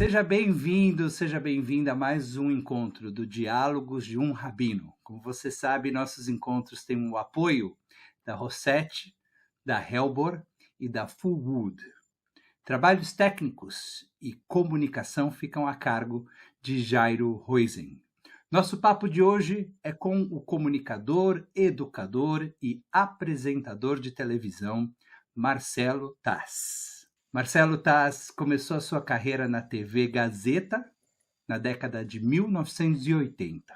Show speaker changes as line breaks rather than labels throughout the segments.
Seja bem-vindo, seja bem-vinda a mais um encontro do Diálogos de um Rabino. Como você sabe, nossos encontros têm o apoio da Rosette, da Helbor e da Fullwood. Trabalhos técnicos e comunicação ficam a cargo de Jairo Roisen. Nosso papo de hoje é com o comunicador, educador e apresentador de televisão Marcelo Taz. Marcelo Taz começou a sua carreira na TV Gazeta na década de 1980.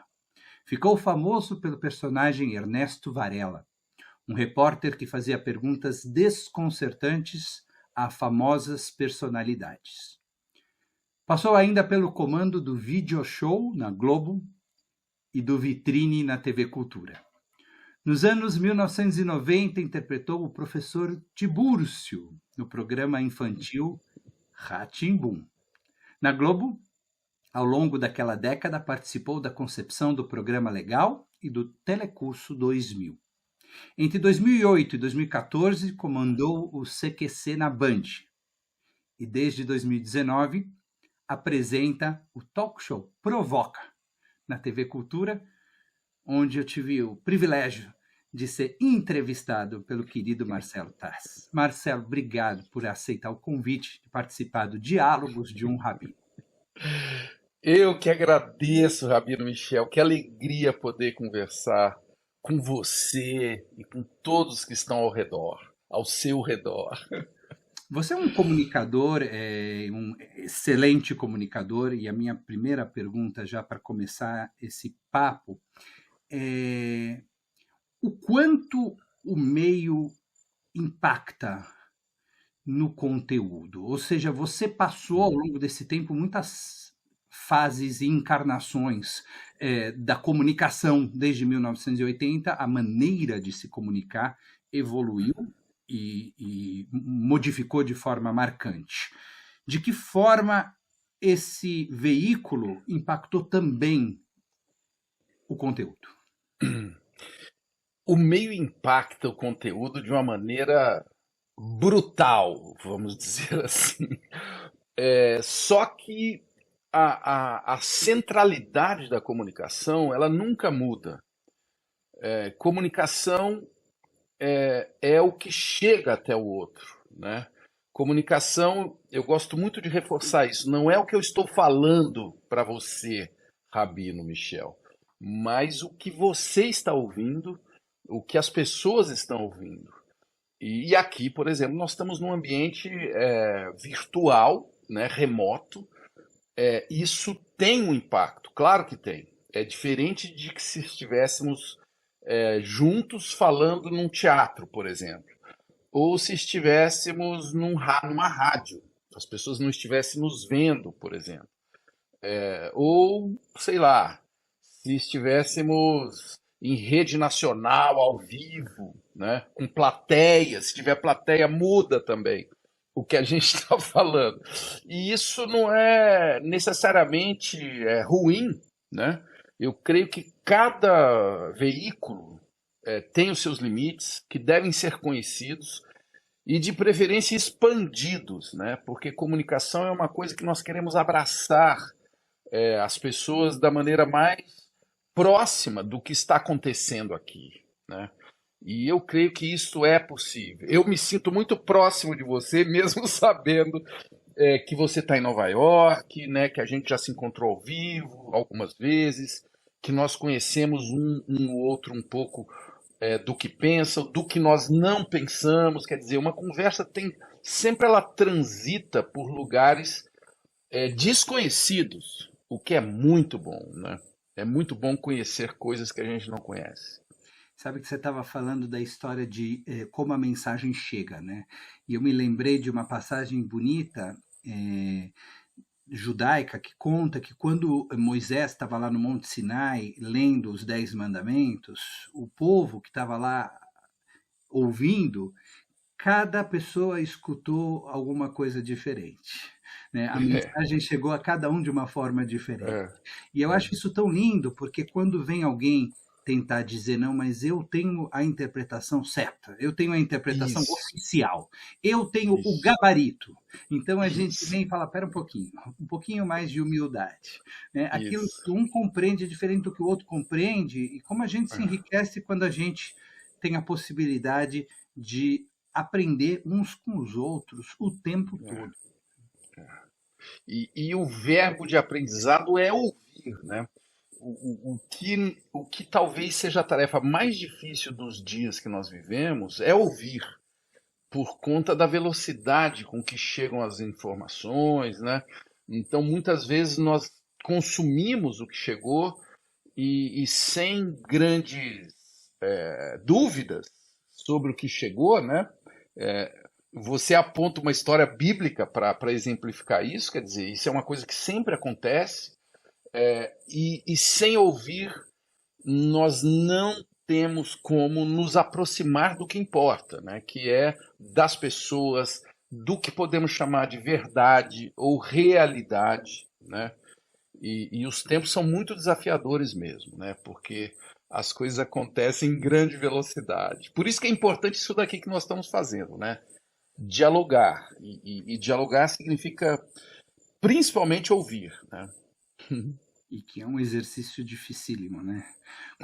Ficou famoso pelo personagem Ernesto Varela, um repórter que fazia perguntas desconcertantes a famosas personalidades. Passou ainda pelo comando do Video Show na Globo e do Vitrine na TV Cultura. Nos anos 1990, interpretou o professor Tibúrcio no programa infantil Rá-Tim-Bum. Na Globo, ao longo daquela década, participou da concepção do Programa Legal e do Telecurso 2000. Entre 2008 e 2014, comandou o CQC na Band. E desde 2019, apresenta o talk show Provoca, na TV Cultura, onde eu tive o privilégio de ser entrevistado pelo querido Marcelo Taz. Marcelo, obrigado por aceitar o convite de participar do Diálogos de um Rabino.
Eu que agradeço, Rabino Michel. Que alegria poder conversar com você e com todos que estão ao redor, ao seu redor.
Você é um comunicador, um excelente comunicador, e a minha primeira pergunta, já para começar esse papo, é o quanto o meio impacta no conteúdo. Ou seja, você passou ao longo desse tempo muitas fases e encarnações da comunicação. Desde 1980, a maneira de se comunicar evoluiu e modificou de forma marcante. De que forma esse veículo impactou também o conteúdo?
O meio impacta o conteúdo de uma maneira brutal, vamos dizer assim. Só que a centralidade da comunicação, ela nunca muda. Comunicação é o que chega até o outro, né? Comunicação, eu gosto muito de reforçar isso, não é o que eu estou falando para você, Rabino Michel, mas o que você está ouvindo, o que as pessoas estão ouvindo. E aqui, por exemplo, nós estamos num ambiente virtual, né, remoto. Isso tem um impacto, claro que tem. É diferente de que se estivéssemos juntos falando num teatro, por exemplo, ou se estivéssemos numa rádio, as pessoas não estivessem nos vendo, por exemplo, ou, sei lá, se estivéssemos em rede nacional, ao vivo, né, com plateia. Se tiver plateia, muda também o que a gente está falando. E isso não é necessariamente ruim, né? Eu creio que cada veículo tem os seus limites, que devem ser conhecidos e, de preferência, expandidos, né? Porque comunicação é uma coisa que nós queremos abraçar as pessoas da maneira mais próxima do que está acontecendo aqui, né? E eu creio que isso é possível. Eu me sinto muito próximo de você, mesmo sabendo que você está em Nova York, né, que a gente já se encontrou ao vivo algumas vezes, que nós conhecemos um outro um pouco do que pensam, do que nós não pensamos. Quer dizer, uma conversa sempre ela transita por lugares desconhecidos, o que é muito bom, né? É muito bom conhecer coisas que a gente não conhece.
Sabe que você estava falando da história de como a mensagem chega, né? E eu me lembrei de uma passagem bonita judaica que conta que quando Moisés estava lá no Monte Sinai lendo os 10 mandamentos, o povo que estava lá ouvindo, cada pessoa escutou alguma coisa diferente, né? A mensagem chegou a cada um de uma forma diferente. E eu acho isso tão lindo, porque quando vem alguém tentar dizer, não, mas eu tenho a interpretação certa, eu tenho a interpretação
Isso,
oficial, eu tenho o
isso,
gabarito. Então a gente
isso,
vem e fala, pera um pouquinho mais de humildade. Né? Aquilo
isso.
que um compreende é diferente do que o outro compreende, e como a gente se
É,
enriquece quando a gente tem a possibilidade de aprender uns com os outros o tempo
é.
todo.
E o verbo de aprendizado é ouvir, né? O que talvez seja a tarefa mais difícil dos dias que nós vivemos é ouvir, por conta da velocidade com que chegam as informações, né? Então, muitas vezes nós consumimos o que chegou e sem grandes dúvidas sobre o que chegou, né? É, você aponta uma história bíblica para exemplificar isso, quer dizer, isso é uma coisa que sempre acontece, e sem ouvir, nós não temos como nos aproximar do que importa, né? Que é das pessoas, do que podemos chamar de verdade ou realidade, né? E os tempos são muito desafiadores mesmo, né? Porque as coisas acontecem em grande velocidade. Por isso que é importante isso daqui que nós estamos fazendo, né? Dialogar. E dialogar significa principalmente ouvir, né?
E que é um exercício dificílimo, né?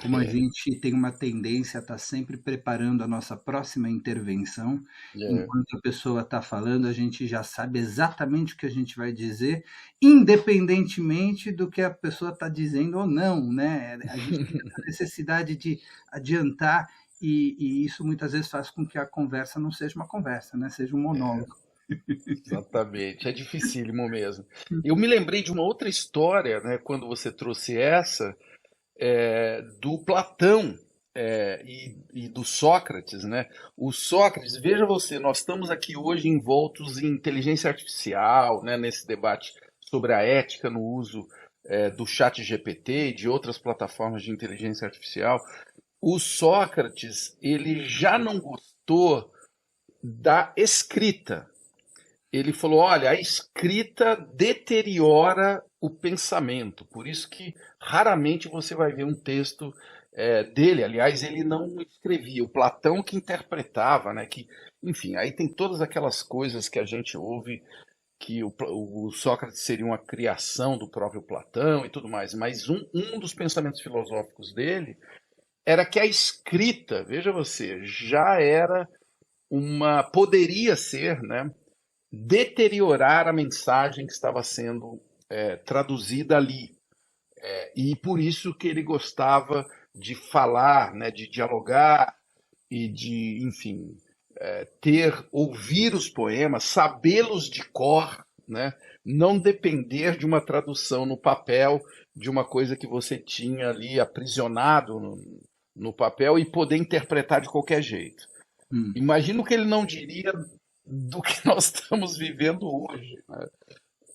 Como a gente tem uma tendência a estar sempre preparando a nossa próxima intervenção,
É,
enquanto a pessoa está falando, a gente já sabe exatamente o que a gente vai dizer, independentemente do que a pessoa está dizendo ou não, né? A gente tem essa necessidade de adiantar, e isso muitas vezes faz com que a conversa não seja uma conversa, né? Seja um monólogo.
exatamente, é dificílimo mesmo. Eu me lembrei de uma outra história, né, quando você trouxe essa, do Platão e do Sócrates, né? O Sócrates, veja você, nós estamos aqui hoje envoltos em inteligência artificial, né, nesse debate sobre a ética no uso do chat GPT e de outras plataformas de inteligência artificial. O Sócrates, ele já não gostou da escrita. Ele falou: olha, a escrita deteriora o pensamento, por isso que raramente você vai ver um texto dele. Aliás, ele não escrevia, o Platão que interpretava, né? Que, enfim, aí tem todas aquelas coisas que a gente ouve que o Sócrates seria uma criação do próprio Platão e tudo mais, mas um dos pensamentos filosóficos dele era que a escrita, veja você, já era poderia ser, né, deteriorar a mensagem que estava sendo traduzida ali. E por isso que ele gostava de falar, né, de dialogar e de, enfim, ouvir os poemas, sabê-los de cor, né, não depender de uma tradução no papel, de uma coisa que você tinha ali aprisionado no papel e poder interpretar de qualquer jeito.
Hum.
Imagino que ele não diria do que nós estamos vivendo hoje, né?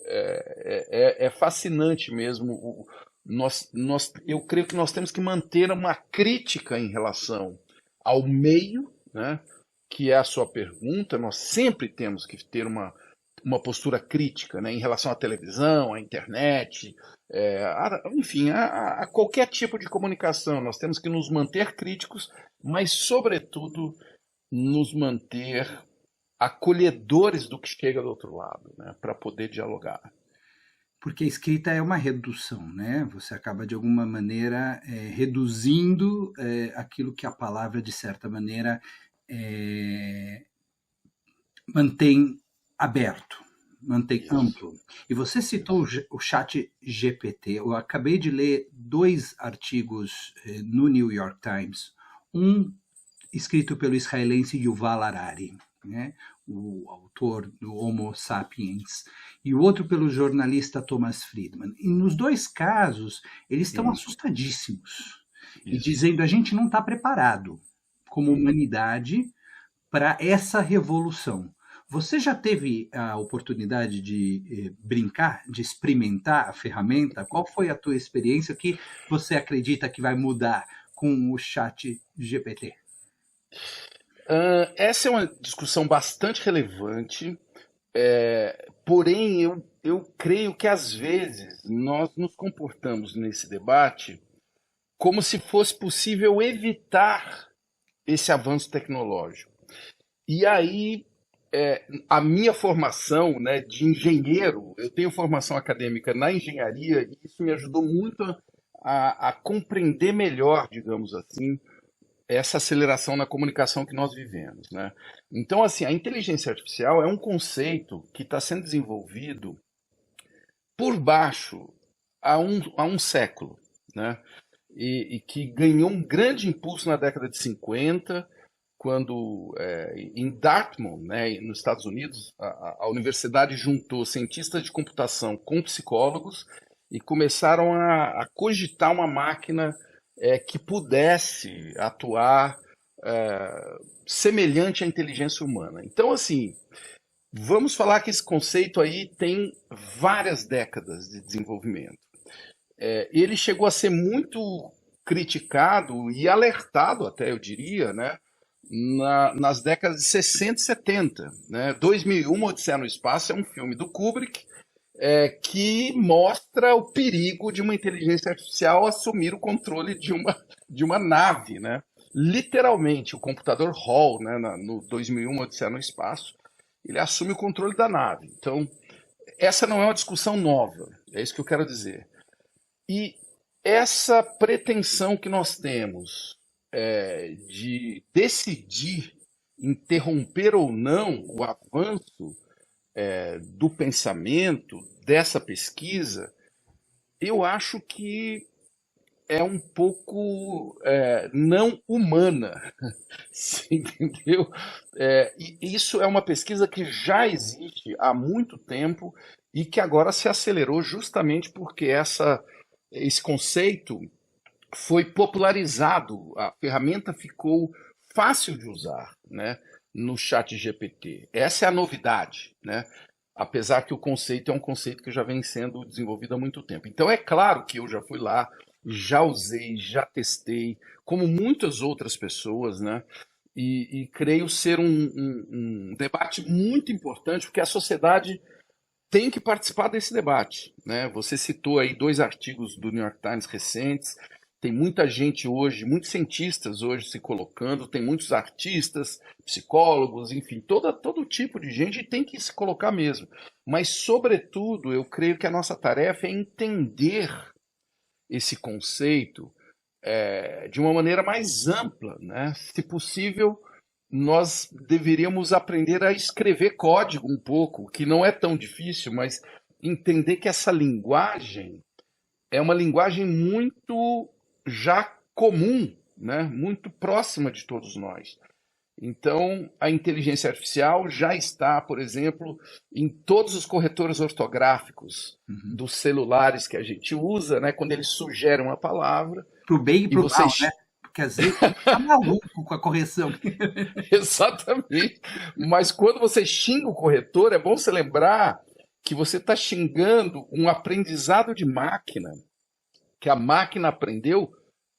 É fascinante mesmo. Eu creio que nós temos que manter uma crítica em relação ao meio, né, que é a sua pergunta. Nós sempre temos que ter uma postura crítica, né, em relação à televisão, à internet, enfim, a qualquer tipo de comunicação. Nós temos que nos manter críticos, mas, sobretudo, nos manter acolhedores do que chega do outro lado, né, para poder dialogar.
Porque a escrita é uma redução, né? Você acaba, de alguma maneira, reduzindo aquilo que a palavra, de certa maneira, mantém aberto, mantém
Isso.
amplo. E você citou o chat GPT. Eu acabei de ler 2 artigos no New York Times. Um escrito pelo israelense Yuval Harari, né, o autor do Homo Sapiens, e o outro pelo jornalista Thomas Friedman. E nos 2 casos, eles estão assustadíssimos e
Isso.
dizendo a gente não está preparado como humanidade para essa revolução. Você já teve a oportunidade de brincar, de experimentar a ferramenta? Qual foi a tua experiência? O que você acredita que vai mudar com o chat GPT?
Essa é uma discussão bastante relevante, porém eu creio que às vezes nós nos comportamos nesse debate como se fosse possível evitar esse avanço tecnológico. E aí, a minha formação, né, de engenheiro, eu tenho formação acadêmica na engenharia, e isso me ajudou muito a compreender melhor, digamos assim, essa aceleração na comunicação que nós vivemos, né? Então, assim, a inteligência artificial é um conceito que está sendo desenvolvido por baixo há um século, né? E que ganhou um grande impulso na década de 50, quando em Dartmouth, né, nos Estados Unidos, a universidade juntou cientistas de computação com psicólogos e começaram a cogitar uma máquina que pudesse atuar semelhante à inteligência humana. Então, assim, vamos falar que esse conceito aí tem várias décadas de desenvolvimento. Ele chegou a ser muito criticado e alertado, até eu diria, né, nas décadas de 60 e 70. Né? 2001, Odisseia no Espaço é um filme do Kubrick que mostra o perigo de uma inteligência artificial assumir o controle de uma nave. Né? Literalmente, o computador Hall, né, no 2001, Odisseia no Espaço, ele assume o controle da nave. Então, essa não é uma discussão nova, é isso que eu quero dizer. E essa pretensão que nós temos de decidir interromper ou não o avanço do pensamento, dessa pesquisa, eu acho que é um pouco não humana, você entendeu? E isso é uma pesquisa que já existe há muito tempo e que agora se acelerou justamente porque esse conceito foi popularizado, a ferramenta ficou fácil de usar, né, no chat GPT. Essa é a novidade, né? Apesar que o conceito é um conceito que já vem sendo desenvolvido há muito tempo. Então é claro que eu já fui lá, já usei, já testei, como muitas outras pessoas, né? E creio ser um debate muito importante, porque a sociedade tem que participar desse debate, né? Você citou aí 2 artigos do New York Times recentes, tem muita gente hoje, muitos cientistas hoje se colocando, tem muitos artistas, psicólogos, enfim, todo tipo de gente tem que se colocar mesmo. Mas, sobretudo, eu creio que a nossa tarefa é entender esse conceito de uma maneira mais ampla, né? Se possível, nós deveríamos aprender a escrever código um pouco, que não é tão difícil, mas entender que essa linguagem é uma linguagem muito já comum, né? Muito próxima de todos nós. Então, a inteligência artificial já está, por exemplo, em todos os corretores ortográficos dos celulares que a gente usa, né? Quando eles sugerem uma palavra.
Pro bem e pro mal,
vocês...
né? Porque às vezes tá maluco com a correção.
Exatamente. Mas quando você xinga o corretor, é bom você lembrar que você está xingando um aprendizado de máquina, que a máquina aprendeu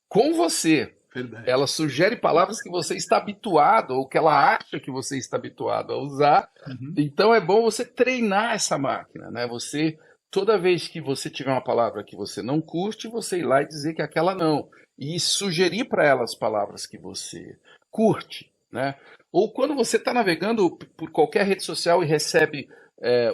com você.
Verdade.
Ela sugere palavras que você está habituado, ou que ela acha que você está habituado a usar. Então é bom você treinar essa máquina, né? Você, toda vez que você tiver uma palavra que você não curte, você ir lá e dizer que aquela não. E sugerir para ela as palavras que você curte, né? Ou quando você está navegando por qualquer rede social e recebe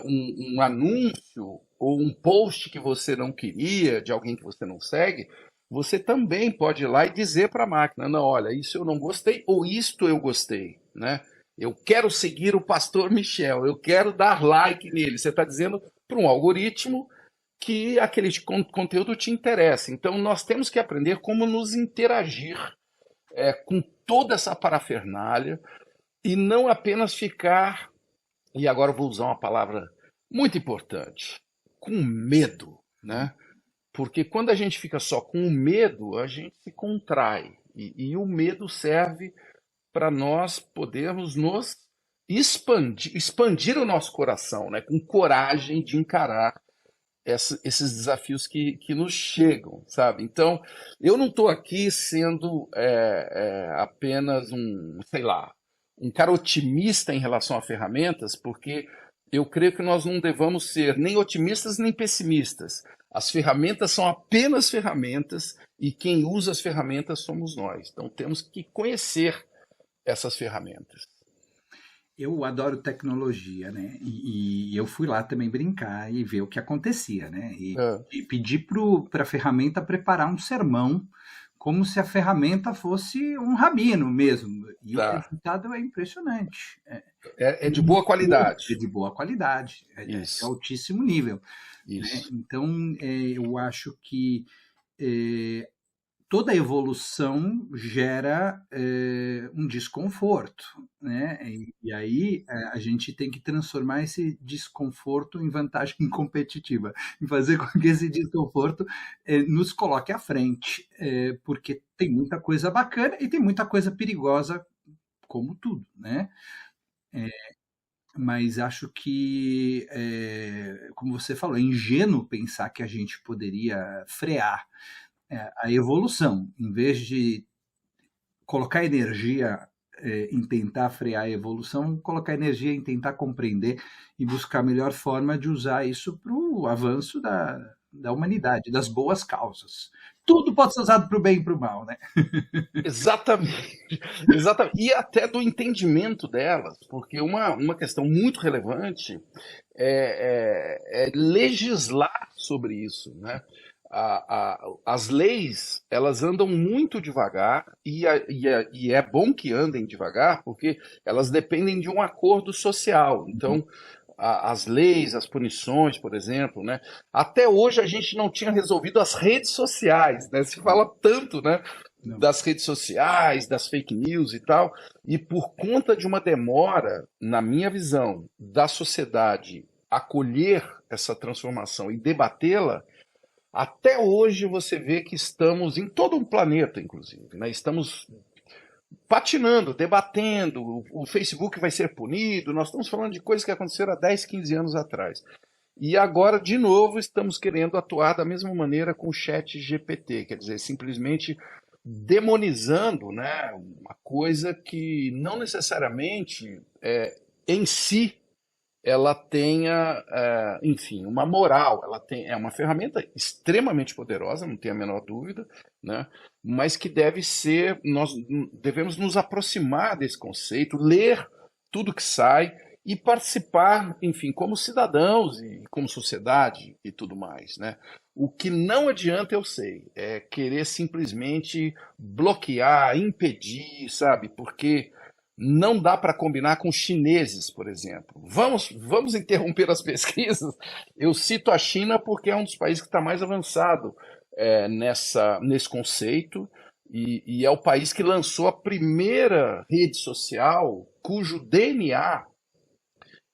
um anúncio ou um post que você não queria, de alguém que você não segue, você também pode ir lá e dizer para a máquina, não, olha, isso eu não gostei, ou isto eu gostei, né? Eu quero seguir o pastor Michel, eu quero dar like nele. Você está dizendo para um algoritmo que aquele conteúdo te interessa. Então, nós temos que aprender como nos interagir com toda essa parafernália e não apenas ficar, e agora eu vou usar uma palavra muito importante, com medo, né? Porque quando a gente fica só com o medo, a gente se contrai. E o medo serve para nós podermos nos expandir o nosso coração, né? Com coragem de encarar esses desafios que nos chegam, sabe? Então, eu não estou aqui sendo apenas um cara otimista em relação a ferramentas, porque eu creio que nós não devamos ser nem otimistas nem pessimistas. As ferramentas são apenas ferramentas e quem usa as ferramentas somos nós. Então temos que conhecer essas ferramentas.
Eu adoro tecnologia, né? E eu fui lá também brincar e ver o que acontecia, né? E pedi para a ferramenta preparar um sermão, como se a ferramenta fosse um rabino mesmo. E o resultado é impressionante.
É de boa qualidade.
É de boa qualidade. É de altíssimo nível. Né? Então, eu acho que toda evolução gera um desconforto, né? E aí a gente tem que transformar esse desconforto em vantagem competitiva, em fazer com que esse desconforto nos coloque à frente, porque tem muita coisa bacana e tem muita coisa perigosa, como tudo, né? Mas acho que, como você falou, é ingênuo pensar que a gente poderia frear a evolução, em vez de colocar energia em tentar frear a evolução, colocar energia em tentar compreender e buscar a melhor forma de usar isso para o avanço da humanidade, das boas causas. Tudo pode ser usado para o bem e para o mal, né?
Exatamente, exatamente. E até do entendimento delas, porque uma questão muito relevante é legislar sobre isso, né? As leis, elas andam muito devagar e é bom que andem devagar porque elas dependem de um acordo social. Então, as leis, as punições, por exemplo, né? Até hoje a gente não tinha resolvido as redes sociais, né? Se fala tanto, né? Das redes sociais, das fake news e tal, e por conta de uma demora, na minha visão, da sociedade acolher essa transformação e debatê-la, até hoje você vê que estamos, em todo o planeta, inclusive, né? Estamos patinando, debatendo, o Facebook vai ser punido, nós estamos falando de coisas que aconteceram há 10, 15 anos atrás. E agora, de novo, estamos querendo atuar da mesma maneira com o chat GPT, quer dizer, simplesmente demonizando, né, uma coisa que não necessariamente em si ela tenha, enfim, uma moral. É uma ferramenta extremamente poderosa, não tenho a menor dúvida, né? Mas que nós devemos nos aproximar desse conceito, ler tudo que sai e participar, enfim, como cidadãos e como sociedade e tudo mais, né? O que não adianta, eu sei, é querer simplesmente bloquear, impedir, sabe? Porque não dá para combinar com os chineses, por exemplo. Vamos interromper as pesquisas. Eu cito a China porque é um dos países que está mais avançado nesse conceito e é o país que lançou a primeira rede social cujo DNA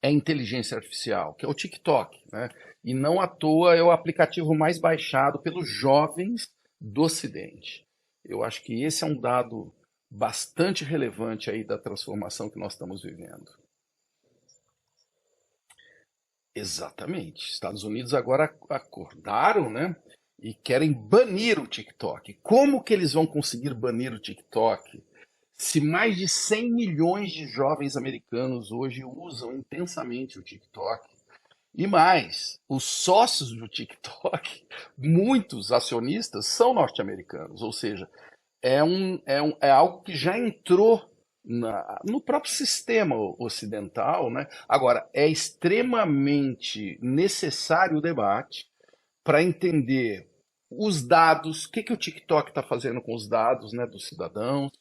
é inteligência artificial, que é o TikTok, né? E não à toa é o aplicativo mais baixado pelos jovens do Ocidente. Eu acho que esse é um dado bastante relevante aí da transformação que nós estamos vivendo. Exatamente. Estados Unidos agora acordaram, né? E querem banir o TikTok. Como que eles vão conseguir banir o TikTok? Se mais de 100 milhões de jovens americanos hoje usam intensamente o TikTok, e mais, os sócios do TikTok, muitos acionistas, são norte-americanos, ou seja, é algo que já entrou no próprio sistema ocidental, né? Agora, é extremamente necessário o debate para entender os dados, o que o TikTok está fazendo com os dados, né, dos cidadãos.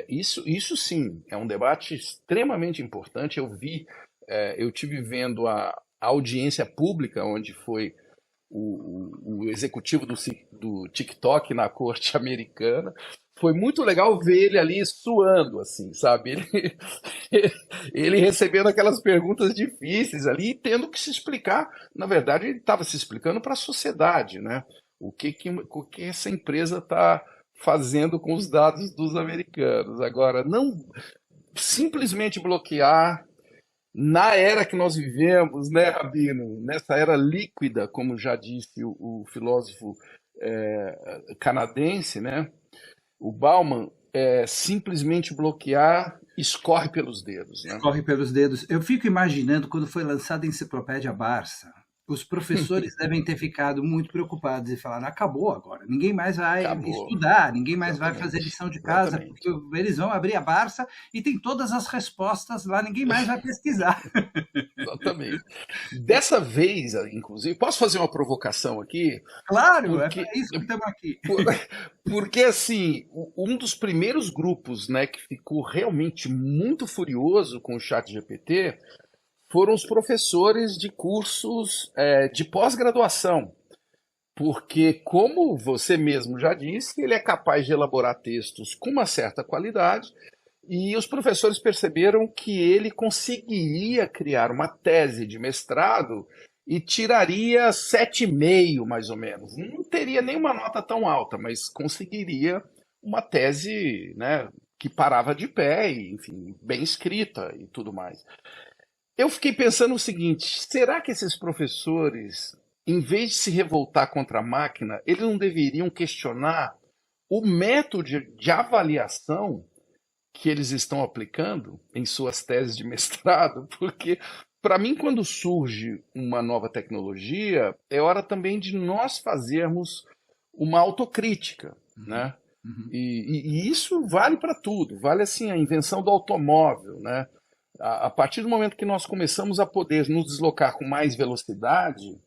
Isso sim, é um debate extremamente importante. Eu tive vendo a audiência pública, onde foi o executivo do TikTok na corte americana. Foi muito legal ver ele ali suando, assim, sabe? Ele recebendo aquelas perguntas difíceis ali e tendo que se explicar. Na verdade, ele estava se explicando para a sociedade, né? O que essa empresa está fazendo com os dados dos americanos. Agora, não simplesmente bloquear. Na era que nós vivemos, né, Rabino? Nessa era líquida, como já disse o filósofo canadense, né? O Bauman, simplesmente bloquear escorre pelos dedos. Né?
Escorre pelos dedos. Eu fico imaginando quando foi lançada a Enciclopédia Barça, Os professores devem ter ficado muito preocupados e falaram: acabou agora, ninguém mais vai
Acabou.
estudar, ninguém mais vai fazer
Exatamente.
lição de casa,
Exatamente.
porque eles vão abrir a Barça e tem todas as respostas lá, ninguém mais vai pesquisar.
Exatamente. Dessa vez, inclusive, posso fazer uma provocação aqui?
Claro, é
Porque,
para isso que estamos aqui.
por- porque assim, um dos primeiros grupos, né, que ficou realmente muito furioso com o chat GPT foram os professores de cursos de pós-graduação. Porque, como você mesmo já disse, ele é capaz de elaborar textos com uma certa qualidade, e os professores perceberam que ele conseguiria criar uma tese de mestrado e tiraria 7,5, mais ou menos. Não teria nenhuma nota tão alta, mas conseguiria uma tese, né, que parava de pé, e, enfim, bem escrita e tudo mais. Eu fiquei pensando o seguinte: será que esses professores, em vez de se revoltar contra a máquina, eles não deveriam questionar o método de avaliação que eles estão aplicando em suas teses de mestrado? Porque, para mim, quando surge uma nova tecnologia, é hora também de nós fazermos uma autocrítica,
Uhum,
né?
uhum.
E isso vale para tudo, vale assim a invenção do automóvel, né? A partir do momento que nós começamos a poder nos deslocar com mais velocidade,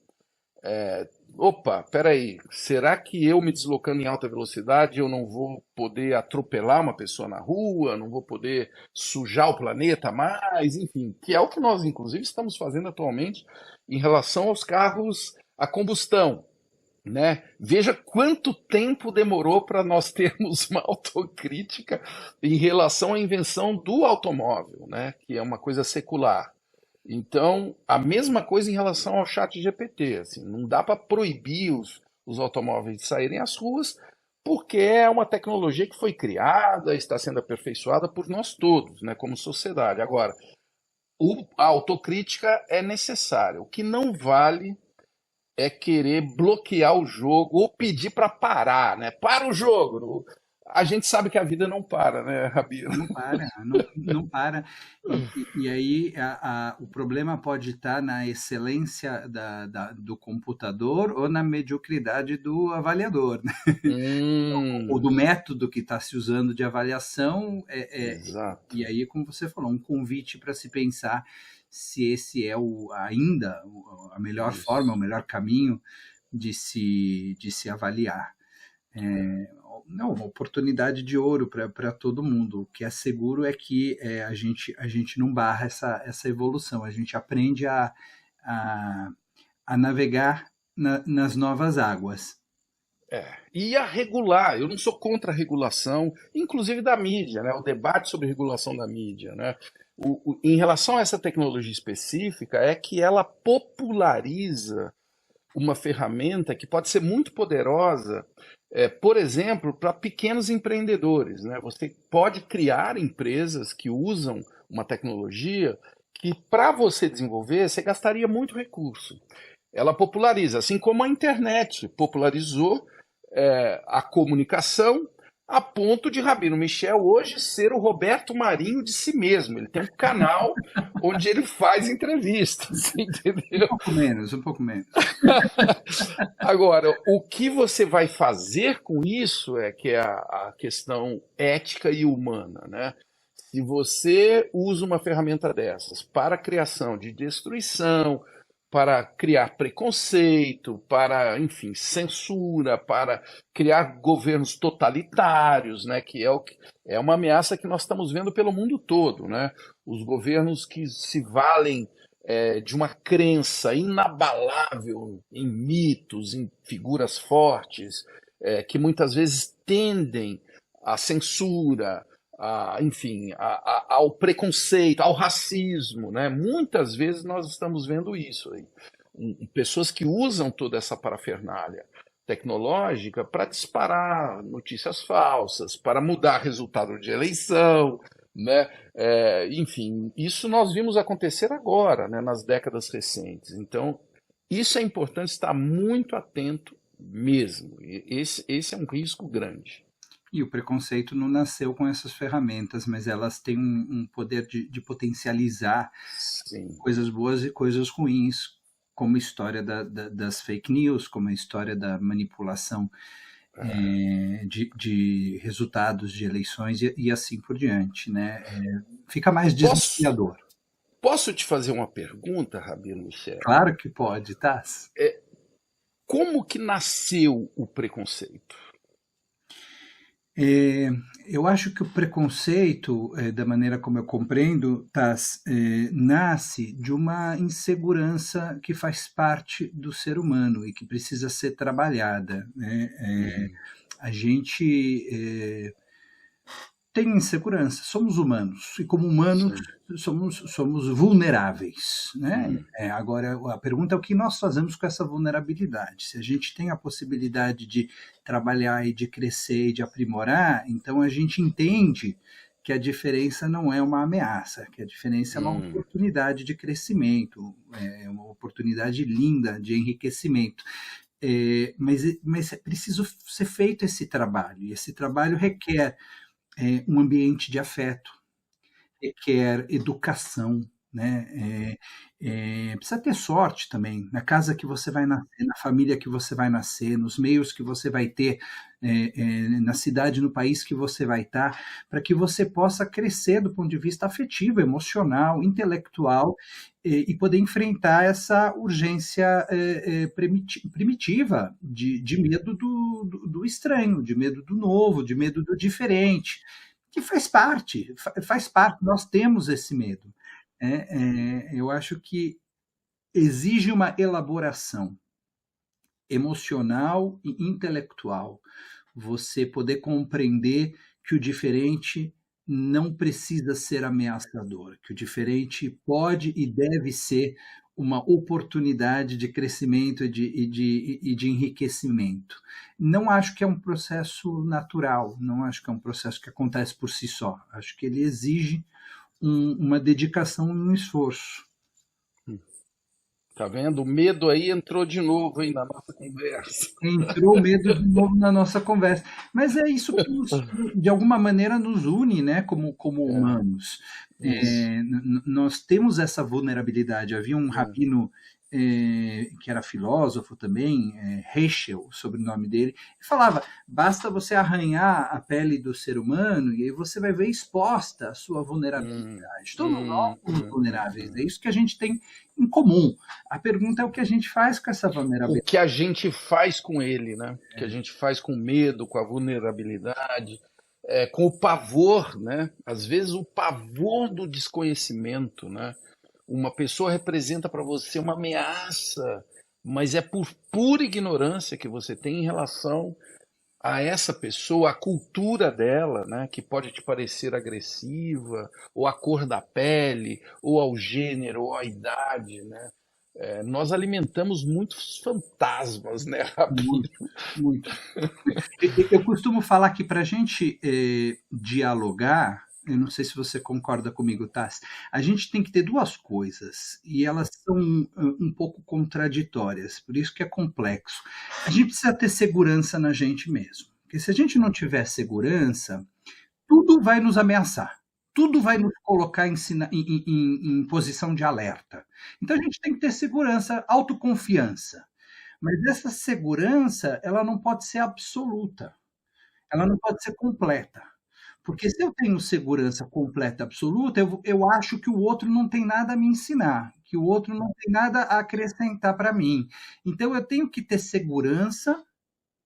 opa, peraí, será que eu me deslocando em alta velocidade eu não vou poder atropelar uma pessoa na rua, não vou poder sujar o planeta mais, enfim, que é o que nós inclusive estamos fazendo atualmente em relação aos carros a combustão, né? Veja quanto tempo demorou para nós termos uma autocrítica em relação à invenção do automóvel, né? Que é uma coisa secular. Então, a mesma coisa em relação ao chat GPT. Assim, não dá para proibir os automóveis de saírem às ruas, porque é uma tecnologia que foi criada, está sendo aperfeiçoada por nós todos, né, como sociedade. Agora, a autocrítica é necessária. O que não vale é querer bloquear o jogo ou pedir para parar, né? Para o jogo. A gente sabe que a vida não para, né, Rabino?
Não para, não para. E aí o problema pode estar na excelência do computador ou na mediocridade do avaliador, né? Ou do
Hum,
método que está se usando de avaliação.
exato.
E aí, como você falou, um convite para se pensar se esse é ainda a melhor forma, o
Isso.
melhor caminho de se avaliar. Não, uma oportunidade de ouro para todo mundo. O que é seguro é que a gente não barra essa evolução, a gente aprende a, a navegar nas novas águas.
E a regular, eu não sou contra a regulação, inclusive da mídia, né? O debate sobre regulação da mídia, né? Em relação a essa tecnologia específica, é que ela populariza uma ferramenta que pode ser muito poderosa, por exemplo, para pequenos empreendedores, né? Você pode criar empresas que usam uma tecnologia que, para você desenvolver, você gastaria muito recurso. Ela populariza, assim como a internet popularizou a comunicação a ponto de Rabino Michel hoje ser o Roberto Marinho de si mesmo. Ele tem um canal onde ele faz entrevistas,
Um
entendeu?
pouco menos, um pouco menos.
Agora, o que você vai fazer com isso é que é a questão ética e humana, né? Se você usa uma ferramenta dessas para a criação de destruição, para criar preconceito, para, enfim, censura, para criar governos totalitários, né, que é uma ameaça que nós estamos vendo pelo mundo todo, né? Os governos que se valem de uma crença inabalável em mitos, em figuras fortes, que muitas vezes tendem à censura, enfim, ao preconceito, ao racismo, né? Muitas vezes nós estamos vendo isso aí. Pessoas que usam toda essa parafernália tecnológica para disparar notícias falsas, para mudar resultado de eleição, né? Enfim, isso nós vimos acontecer agora, né, nas décadas recentes. Então, isso é importante estar muito atento mesmo. Esse é um risco grande.
E o preconceito não nasceu com essas ferramentas, mas elas têm um poder de potencializar
Sim.
coisas boas e coisas ruins como a história das fake news, como a história da manipulação de resultados de eleições e assim por diante, né? Fica mais
Posso,
desafiador.
posso te fazer uma pergunta, Rabino Michel?
Claro que pode, tá?
Como que nasceu o preconceito?
Eu acho que o preconceito, da maneira como eu compreendo, Taz, nasce de uma insegurança que faz parte do ser humano e que precisa ser trabalhada, né?
Uhum,
A gente tem insegurança, somos humanos, e como humanos
sim.
somos vulneráveis, né?
Uhum,
Agora, a pergunta é o que nós fazemos com essa vulnerabilidade. Se a gente tem a possibilidade de trabalhar e de crescer e de aprimorar, então a gente entende que a diferença não é uma ameaça, que a diferença é uma
uhum,
oportunidade de crescimento, é uma oportunidade linda de enriquecimento. Mas é preciso ser feito esse trabalho, e esse trabalho requer um ambiente de afeto, requer educação, né? Precisa ter sorte também na casa que você vai nascer, na família que você vai nascer, nos meios que você vai ter, na cidade, no país que você vai estar, para que você possa crescer do ponto de vista afetivo, emocional, intelectual e poder enfrentar essa urgência primitiva de medo do estranho, de medo do novo, de medo do diferente, que faz parte, nós temos esse medo. Eu acho que exige uma elaboração emocional e intelectual, você poder compreender que o diferente não precisa ser ameaçador, que o diferente pode e deve ser uma oportunidade de crescimento e de enriquecimento. Não acho que é um processo natural, não acho que é um processo que acontece por si só. Acho que ele exige uma dedicação e um esforço.
Tá vendo? O medo aí entrou de novo aí na nossa conversa.
Entrou medo de novo na nossa conversa. Mas é isso que, de alguma maneira, nos une, né, como
É,
humanos.
isso.
Nós temos essa vulnerabilidade. Havia um
É.
rabino que era filósofo também, Heschel, o sobrenome dele, e falava: basta você arranhar a pele do ser humano e aí você vai ver exposta a sua
Hum,
vulnerabilidade. Todos nós somos vulneráveis, é
hum.
isso que a gente tem em comum. A pergunta é o que a gente faz com essa
O
vulnerabilidade.
que a gente faz com ele, né? O que a gente faz com o medo, com a vulnerabilidade, com o pavor, né? Às vezes o pavor do desconhecimento, né? Uma pessoa representa para você uma ameaça, mas é por pura ignorância que você tem em relação a essa pessoa, a cultura dela, né, que pode te parecer agressiva, ou a cor da pele, ou ao gênero, ou à idade, né? Nós alimentamos muitos fantasmas, né, Rabino?
Muito, muito. Eu costumo falar que para a gente dialogar, eu não sei se você concorda comigo, Tassi, a gente tem que ter duas coisas, e elas são um pouco contraditórias, por isso que é complexo. A gente precisa ter segurança na gente mesmo, porque se a gente não tiver segurança, tudo vai nos ameaçar. Tudo vai nos colocar em posição de alerta. Então a gente tem que ter segurança, autoconfiança. Mas essa segurança, ela não pode ser absoluta, ela não pode ser completa. Porque se eu tenho segurança completa, absoluta, eu acho que o outro não tem nada a me ensinar, que o outro não tem nada a acrescentar para mim. Então eu tenho que ter segurança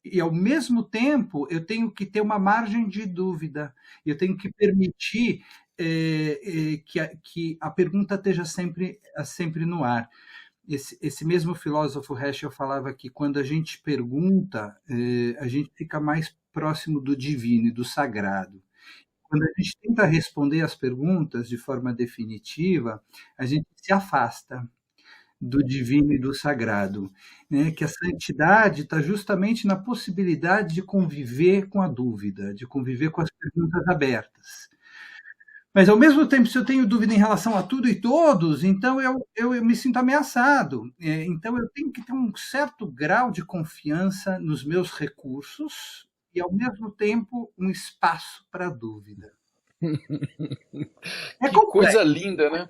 e, ao mesmo tempo, eu tenho que ter uma margem de dúvida. Eu tenho que permitir que a pergunta esteja sempre no ar. Esse mesmo filósofo Heschel falava que quando a gente pergunta, a gente fica mais próximo do divino e do sagrado. Quando a gente tenta responder as perguntas de forma definitiva, a gente se afasta do divino e do sagrado, né? Que a santidade está justamente na possibilidade de conviver com a dúvida, de conviver com as perguntas abertas. Mas, ao mesmo tempo, se eu tenho dúvida em relação a tudo e todos, então eu me sinto ameaçado. Então, eu tenho que ter um certo grau de confiança nos meus recursos e, ao mesmo tempo, um espaço para a dúvida. É
Que coisa
complexo.
linda, né?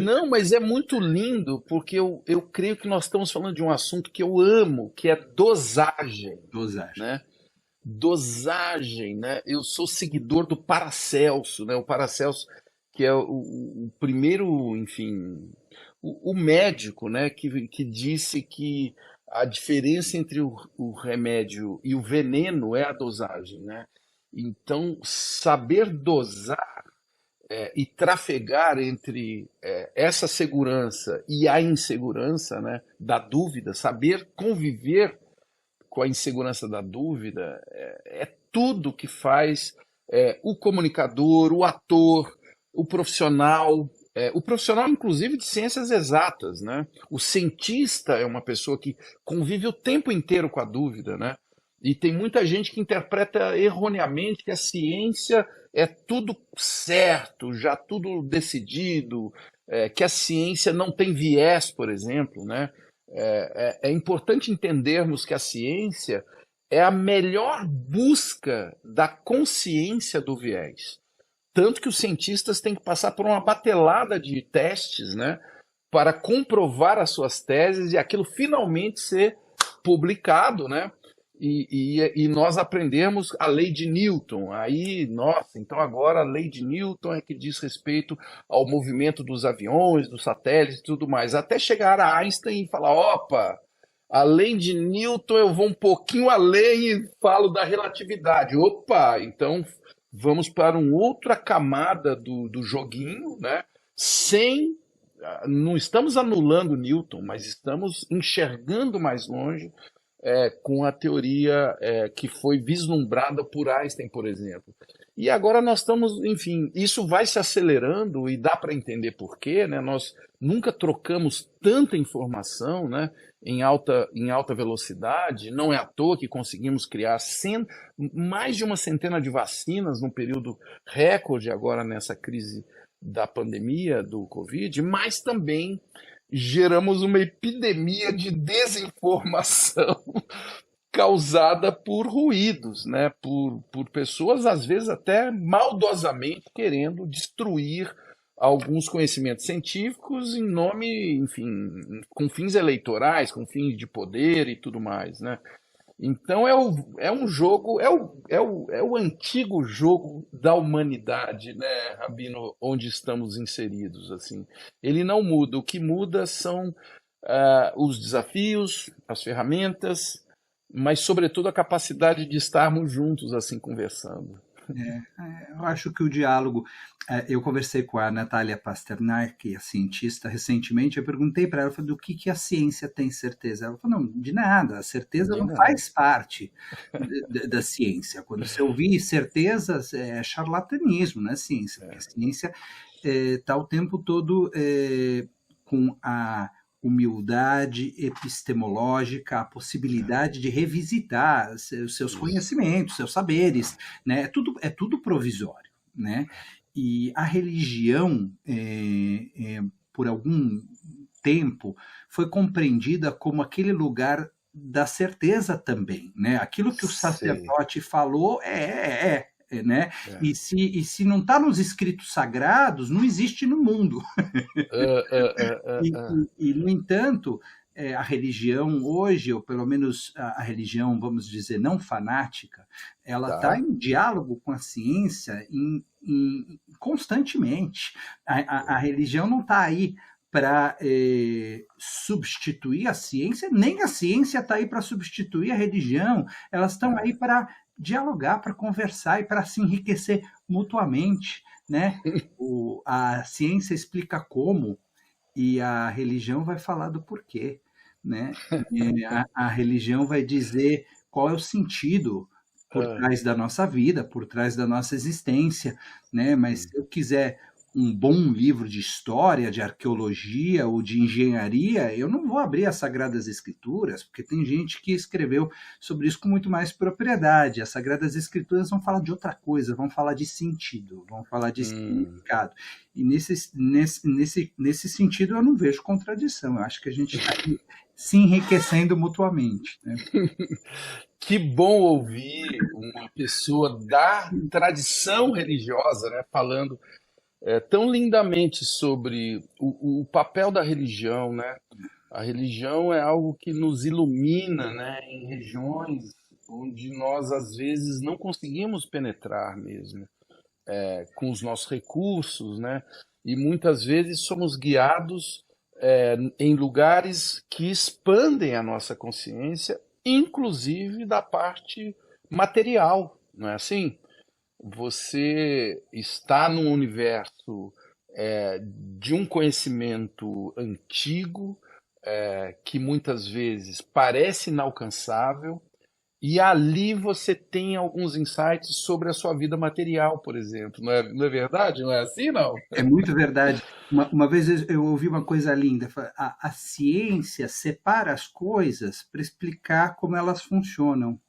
Não, mas é muito lindo, porque eu creio que nós estamos falando de um assunto que eu amo, que é dosagem,
Dosagem.
né? Dosagem, né? Eu sou seguidor do Paracelso, né? O Paracelso, que é o primeiro, enfim, o médico, né? Que disse que a diferença entre o remédio e o veneno é a dosagem, né? Então, saber dosar e trafegar entre essa segurança e a insegurança, né, da dúvida, saber conviver com a insegurança da dúvida, é tudo que faz o comunicador, o ator, o profissional, inclusive, de ciências exatas, né? O cientista é uma pessoa que convive o tempo inteiro com a dúvida, né? E tem muita gente que interpreta erroneamente que a ciência é tudo certo, já tudo decidido, que a ciência não tem viés, por exemplo, né? É importante entendermos que a ciência é a melhor busca da consciência do viés. Tanto que os cientistas têm que passar por uma batelada de testes, né, para comprovar as suas teses e aquilo finalmente ser publicado, né? E nós aprendemos a lei de Newton. Aí, nossa, então agora a lei de Newton é que diz respeito ao movimento dos aviões, dos satélites e tudo mais. Até chegar a Einstein e falar: opa, a lei de Newton eu vou um pouquinho além e falo da relatividade. Opa, então vamos para uma outra camada do joguinho, né? Sem. Não estamos anulando Newton, mas estamos enxergando mais longe com a teoria que foi vislumbrada por Einstein, por exemplo. E agora nós estamos, enfim, isso vai se acelerando e dá para entender por quê, né? Nós nunca trocamos tanta informação, né, em alta velocidade, não é à toa que conseguimos criar mais de uma centena de vacinas num período recorde agora nessa crise da pandemia do Covid, mas também geramos uma epidemia de desinformação causada por ruídos, né? Por pessoas, às vezes, até maldosamente querendo destruir alguns conhecimentos científicos em nome, enfim, com fins eleitorais, com fins de poder e tudo mais, né? Então é um jogo, é o antigo jogo da humanidade, né, Rabino, onde estamos inseridos, assim. Ele não muda, o que muda são os desafios, as ferramentas, mas sobretudo a capacidade de estarmos juntos, assim, conversando.
Eu acho que o diálogo. Eu conversei com a Natália Pasternak, a cientista, recentemente. Eu perguntei para ela, do que a ciência tem certeza. Ela falou: não, de nada. A certeza
De
não
nada.
faz parte da ciência. Quando você ouvir certezas, é charlatanismo, não é ciência. Porque a ciência está o tempo todo com a humildade epistemológica, a possibilidade de revisitar os seus conhecimentos, seus saberes, né? É tudo provisório, né? E a religião, por algum tempo, foi compreendida como aquele lugar da certeza também, né? Aquilo que o
Sei.
sacerdote falou né? E se não está nos escritos sagrados, não existe no mundo. No entanto, a religião hoje, ou pelo menos a religião, vamos dizer, não fanática, ela está
Tá.
em diálogo com a ciência constantemente. A religião não está aí para substituir a ciência, nem a ciência está aí para substituir a religião. Elas estão aí para dialogar, para conversar e para se enriquecer mutuamente, né? A ciência explica como e a religião vai falar do porquê, né? A religião vai dizer qual é o sentido por trás da nossa vida, por trás da nossa existência, né? Mas se eu quiser um bom livro de história, de arqueologia ou de engenharia, eu não vou abrir as Sagradas Escrituras, porque tem gente que escreveu sobre isso com muito mais propriedade. As Sagradas Escrituras vão falar de outra coisa, vão falar de sentido, vão falar de significado. E nesse sentido eu não vejo contradição. Eu acho que a gente está se enriquecendo mutuamente, né?
Que bom ouvir uma pessoa da tradição religiosa, né, falando tão lindamente sobre o papel da religião, né? A religião é algo que nos ilumina, né, em regiões onde nós às vezes não conseguimos penetrar mesmo, com os nossos recursos, né? E muitas vezes somos guiados em lugares que expandem a nossa consciência, inclusive da parte material, não é assim? Você está num universo de um conhecimento antigo, que muitas vezes parece inalcançável, e ali você tem alguns insights sobre a sua vida material, por exemplo. Não é verdade? Não é assim, não?
É muito verdade. Uma vez eu ouvi uma coisa linda. A ciência separa as coisas para explicar como elas funcionam.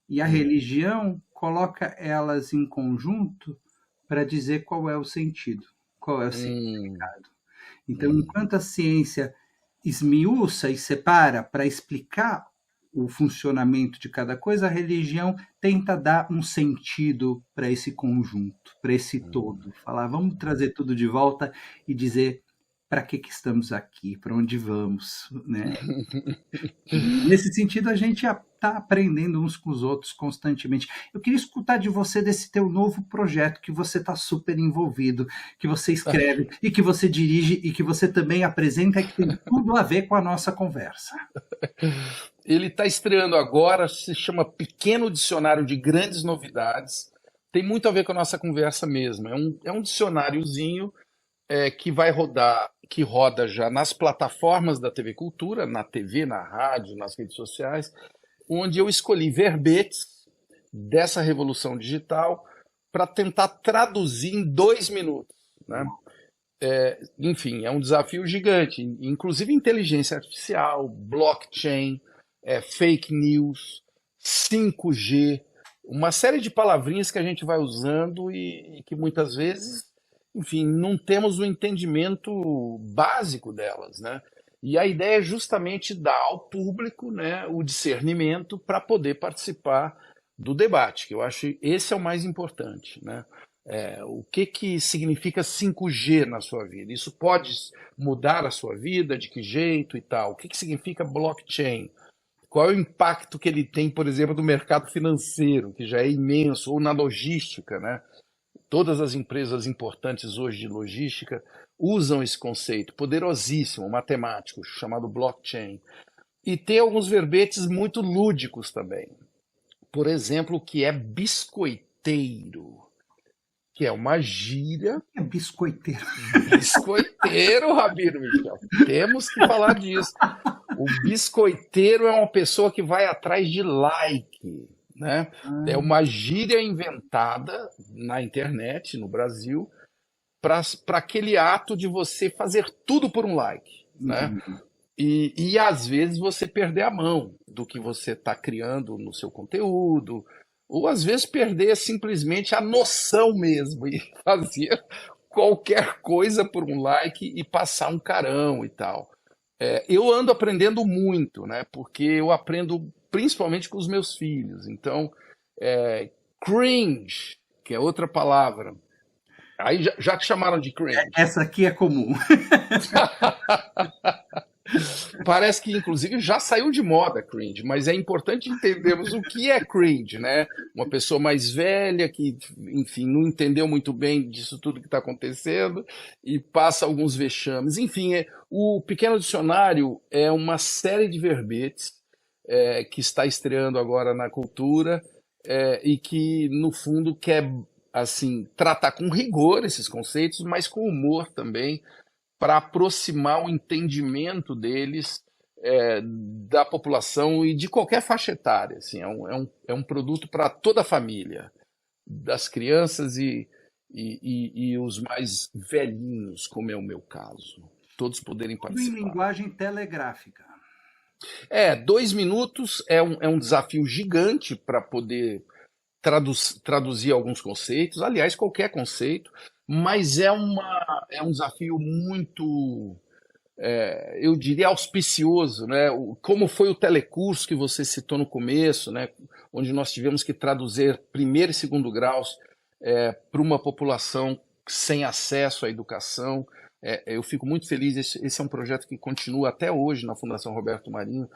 E a religião coloca elas em conjunto para dizer qual é o sentido, qual é o significado. Então, enquanto a ciência esmiuça e separa para explicar o funcionamento de cada coisa, a religião tenta dar um sentido para esse conjunto, para esse todo. Falar, vamos trazer tudo de volta e dizer para que estamos aqui, para onde vamos, né? Nesse sentido, a gente está aprendendo uns com os outros constantemente. Eu queria escutar de você desse teu novo projeto que você está super envolvido, que você escreve e que você dirige e que você também apresenta, que tem tudo a ver com a nossa conversa.
Ele está estreando agora, se chama Pequeno Dicionário de Grandes Novidades. Tem muito a ver com a nossa conversa mesmo. É um dicionáriozinho que vai rodar, que roda já nas plataformas da TV Cultura, na TV, na rádio, nas redes sociais, onde eu escolhi verbetes dessa revolução digital para tentar traduzir em 2 minutos, né? Enfim, é um desafio gigante, inclusive inteligência artificial, blockchain, fake news, 5G, uma série de palavrinhas que a gente vai usando e que muitas vezes, enfim, não temos o entendimento básico delas, né? E a ideia é justamente dar ao público, né, o discernimento para poder participar do debate, que eu acho que esse é o mais importante, né? O que significa 5G na sua vida? Isso pode mudar a sua vida? De que jeito e tal? O que significa blockchain? Qual é o impacto que ele tem, por exemplo, no mercado financeiro, que já é imenso, ou na logística, né? Todas as empresas importantes hoje de logística usam esse conceito poderosíssimo, matemático, chamado blockchain. E tem alguns verbetes muito lúdicos também. Por exemplo, o que é biscoiteiro, que é uma gíria.
É biscoiteiro.
Biscoiteiro, Rabino Michel. Temos que falar disso. O biscoiteiro é uma pessoa que vai atrás de like, né? É uma gíria inventada na internet, no Brasil, para aquele ato de você fazer tudo por um like, né? E às vezes você perder a mão do que você está criando no seu conteúdo, ou às vezes perder simplesmente a noção mesmo e fazer qualquer coisa por um like e passar um carão e tal. Eu ando aprendendo muito, né? Porque eu aprendo principalmente com os meus filhos. Então, cringe, que é outra palavra. Aí já te chamaram de cringe.
Essa aqui é comum.
Parece que, inclusive, já saiu de moda cringe, mas é importante entendermos o que é cringe, né? Uma pessoa mais velha que, enfim, não entendeu muito bem disso tudo que está acontecendo e passa alguns vexames. Enfim, o Pequeno Dicionário é uma série de verbetes que está estreando agora na Cultura e que, no fundo, quer, assim, tratar com rigor esses conceitos, mas com humor também, para aproximar o entendimento deles da população e de qualquer faixa etária. Assim, é um produto para toda a família, das crianças e e os mais velhinhos, como é o meu caso, todos poderem
Tudo em
participar.
linguagem telegráfica.
2 minutos é um desafio gigante para poder traduzir alguns conceitos, aliás, qualquer conceito, mas é um desafio muito, eu diria, auspicioso, né? Como foi o telecurso que você citou no começo, né? Onde nós tivemos que traduzir primeiro e segundo graus para uma população sem acesso à educação. Eu fico muito feliz, esse é um projeto que continua até hoje na Fundação Roberto Marinho,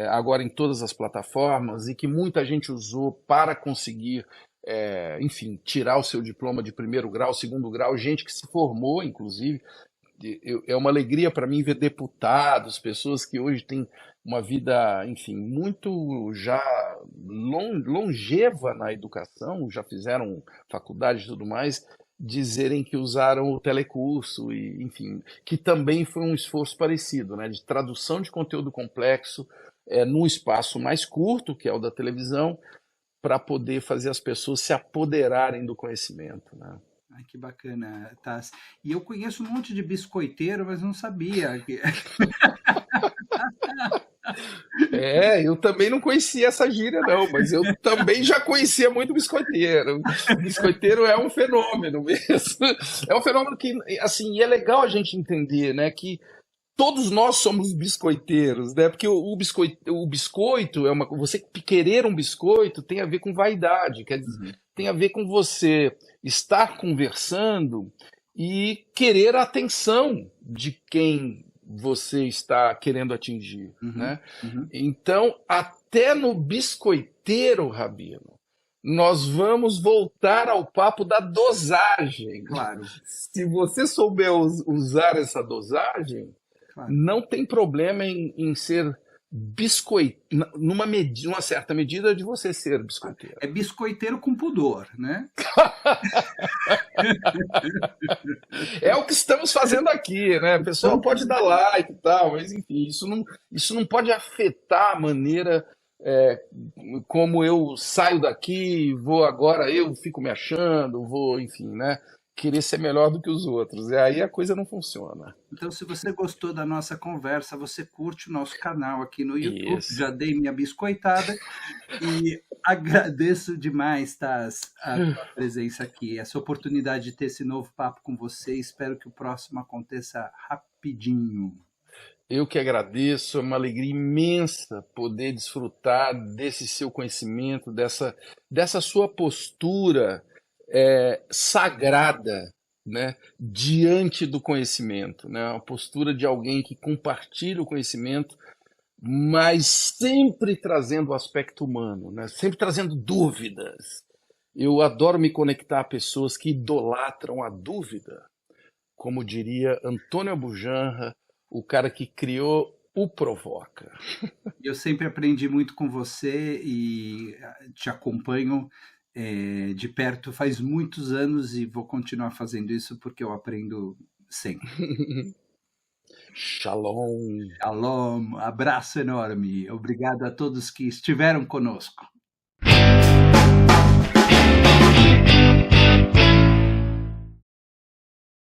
agora em todas as plataformas, e que muita gente usou para conseguir, enfim, tirar o seu diploma de primeiro grau, segundo grau, gente que se formou, inclusive. É uma alegria para mim ver deputados, pessoas que hoje têm uma vida, enfim, muito já longeva na educação, já fizeram faculdade e tudo mais, dizerem que usaram o telecurso, e, enfim, que também foi um esforço parecido, né, de tradução de conteúdo complexo num espaço mais curto, que é o da televisão, para poder fazer as pessoas se apoderarem do conhecimento, né?
Ai, que bacana, Tassi. E eu conheço um monte de biscoiteiro, mas não sabia que...
Eu também não conhecia essa gíria, não, mas eu também já conhecia muito biscoiteiro. Biscoiteiro é um fenômeno mesmo. É um fenômeno que, assim, é legal a gente entender, né, que todos nós somos biscoiteiros, né? Porque o biscoito você querer um biscoito tem a ver com vaidade, quer dizer, tem a ver com você estar conversando e querer a atenção de quem você está querendo atingir,
Uhum,
né?
uhum.
Então, até no biscoiteiro, Rabino, nós vamos voltar ao papo da dosagem.
Claro,
Se você souber usar essa dosagem,
claro.
não tem problema em ser biscoito, numa certa medida de você ser biscoiteiro.
É biscoiteiro com pudor, né?
É o que estamos fazendo aqui, né? O pessoal pode dar like e tal, mas enfim, isso não pode afetar a maneira como eu saio daqui, vou agora, eu fico me achando, vou, enfim, né? Querer ser melhor do que os outros. E aí a coisa não funciona.
Então, se você gostou da nossa conversa, você curte o nosso canal aqui no YouTube.
Isso.
Já dei minha biscoitada e agradeço demais, Taz, a tua presença aqui, essa oportunidade de ter esse novo papo com você. Espero que o próximo aconteça rapidinho.
Eu que agradeço, é uma alegria imensa poder desfrutar desse seu conhecimento, dessa sua postura sagrada, né, diante do conhecimento, né, uma postura de alguém que compartilha o conhecimento, mas sempre trazendo o aspecto humano, né, sempre trazendo dúvidas. Eu adoro me conectar a pessoas que idolatram a dúvida, como diria Antônio Abujanra, o cara que criou o Provoca.
Eu sempre aprendi muito com você e te acompanho de perto faz muitos anos e vou continuar fazendo isso porque eu aprendo sempre.
Shalom.
Shalom, abraço enorme. Obrigado a todos que estiveram conosco.